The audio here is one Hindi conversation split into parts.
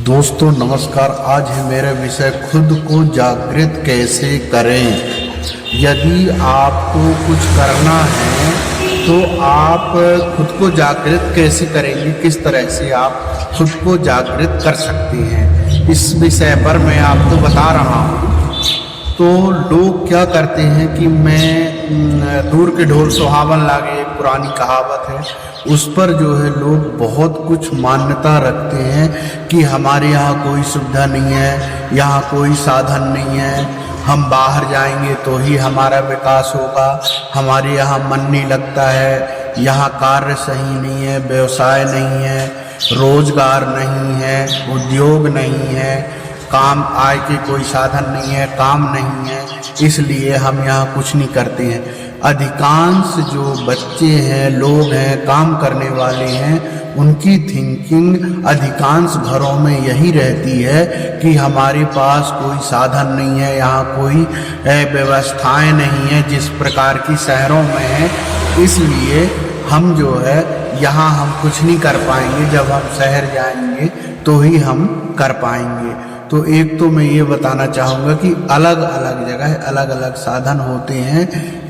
दोस्तों नमस्कार। आज है मेरा विषय खुद को जागृत कैसे करें। यदि आपको कुछ करना है तो आप खुद को जागृत कैसे करेंगे, किस तरह से आप खुद को जागृत कर सकते हैं, इस विषय पर मैं आपको बता रहा हूँ। तो लोग क्या करते हैं कि मैं दूर के ढोल सुहावन लागे, एक पुरानी कहावत है, उस पर जो है लोग बहुत कुछ मान्यता रखते हैं कि हमारे यहाँ कोई सुविधा नहीं है, यहाँ कोई साधन नहीं है, हम बाहर जाएंगे तो ही हमारा विकास होगा, हमारे यहाँ मन नहीं लगता है, यहाँ कार्य सही नहीं है, व्यवसाय नहीं है, रोजगार नहीं है, उद्योग नहीं है, काम आय के कोई साधन नहीं है, काम नहीं है, इसलिए हम यहाँ कुछ नहीं करते हैं। अधिकांश जो बच्चे हैं, लोग हैं, काम करने वाले हैं, उनकी थिंकिंग अधिकांश घरों में यही रहती है कि हमारे पास कोई साधन नहीं है, यहाँ कोई व्यवस्थाएं नहीं है जिस प्रकार की शहरों में है, इसलिए हम जो है यहाँ हम कुछ नहीं कर पाएंगे, जब हम शहर जाएंगे तो ही हम कर पाएंगे। तो एक तो मैं ये बताना चाहूँगा कि अलग अलग जगह अलग अलग साधन होते हैं,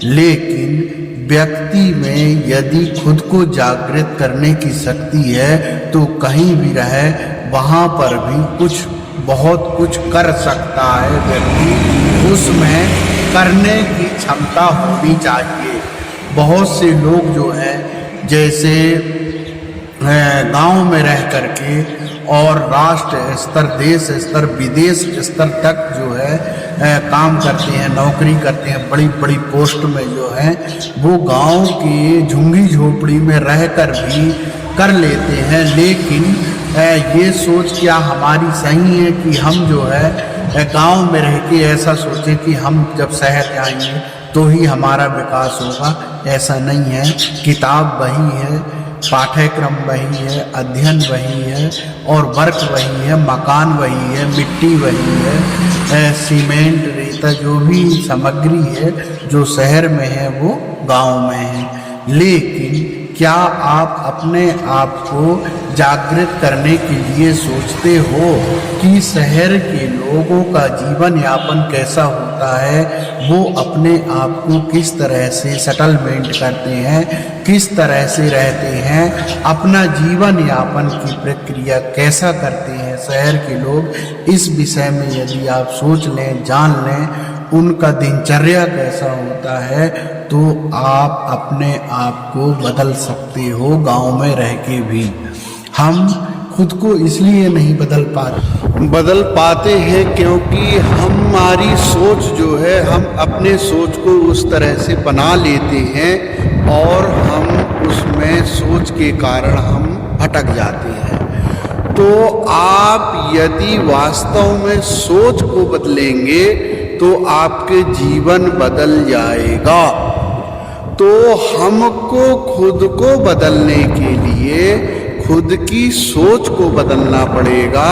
लेकिन व्यक्ति में यदि खुद को जागृत करने की शक्ति है तो कहीं भी रहे वहाँ पर भी कुछ बहुत कुछ कर सकता है व्यक्ति, उसमें करने की क्षमता होनी चाहिए। बहुत से लोग जो हैं जैसे गांव में रह करके और राष्ट्र स्तर, देश स्तर, विदेश स्तर तक जो है काम करते हैं, नौकरी करते हैं, बड़ी बड़ी पोस्ट में जो है वो गांव की झुंगी झोपड़ी में रहकर भी कर लेते हैं। लेकिन ये सोच क्या हमारी सही है कि हम जो है गांव में रह के ऐसा सोचें कि हम जब शहर जाएंगे तो ही हमारा विकास होगा? ऐसा नहीं है। किताब वही है, पाठ्यक्रम वही है, अध्ययन वही है और वर्क वही है, मकान वही है, मिट्टी वही है, सीमेंट, रेता, जो भी सामग्री है जो शहर में है वो गांव में है। लेकिन क्या आप अपने आप को जागृत करने के लिए सोचते हो कि शहर के लोगों का जीवन यापन कैसा होता है, वो अपने आप को किस तरह से सेटलमेंट करते हैं, किस तरह से रहते हैं, अपना जीवन यापन की प्रक्रिया कैसा करते हैं शहर के लोग, इस विषय में यदि आप सोच लें, जान लें उनका दिनचर्या कैसा होता है, तो आप अपने आप को बदल सकते हो गांव में रह के भी। हम खुद को इसलिए नहीं बदल पाते हैं क्योंकि हमारी सोच जो है, हम अपने सोच को उस तरह से बना लेते हैं और हम उसमें सोच के कारण हम भटक जाते हैं। तो आप यदि वास्तव में सोच को बदलेंगे तो आपके जीवन बदल जाएगा। तो हमको खुद को बदलने के लिए खुद की सोच को बदलना पड़ेगा,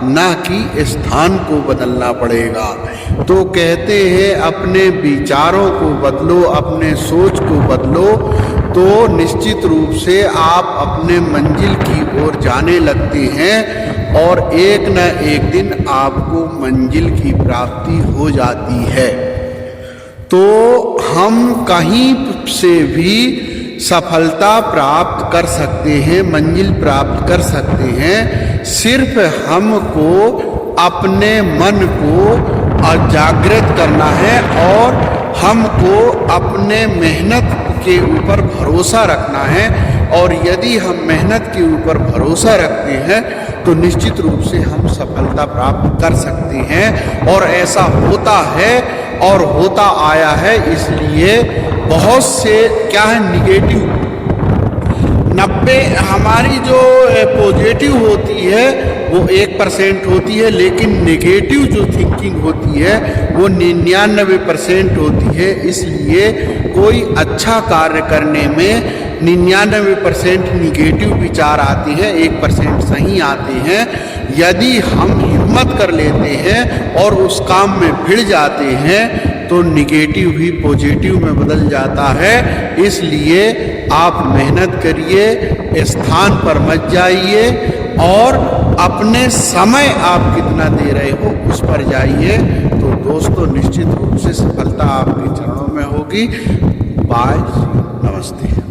ना कि स्थान को बदलना पड़ेगा। तो कहते हैं अपने विचारों को बदलो, अपने सोच को बदलो, तो निश्चित रूप से आप अपने मंजिल की ओर जाने लगते हैं और एक न एक दिन आपको मंजिल की प्राप्ति हो जाती है। तो हम कहीं से भी सफलता प्राप्त कर सकते हैं, मंजिल प्राप्त कर सकते हैं, सिर्फ हमको अपने मन को जागृत करना है और हमको अपने मेहनत के ऊपर भरोसा रखना है। और यदि हम मेहनत के ऊपर भरोसा रखते हैं तो निश्चित रूप से हम सफलता प्राप्त कर सकते हैं। और ऐसा होता है और होता आया है। इसलिए बहुत से क्या है, निगेटिव 90 हमारी जो पॉजिटिव होती है वो 1% होती है, लेकिन नेगेटिव जो थिंकिंग होती है वो 99% होती है। इसलिए कोई अच्छा कार्य करने में 99% निगेटिव विचार आते हैं, 1% सही आते हैं। यदि हम हिम्मत कर लेते हैं और उस काम में भिड़ जाते हैं तो निगेटिव भी पॉजिटिव में बदल जाता है। इसलिए आप मेहनत करिए, स्थान पर मत जाइए और अपने समय आप कितना दे रहे हो उस पर जाइए, तो दोस्तों निश्चित रूप से सफलता आपके चरणों में होगी। बाय, नमस्ते।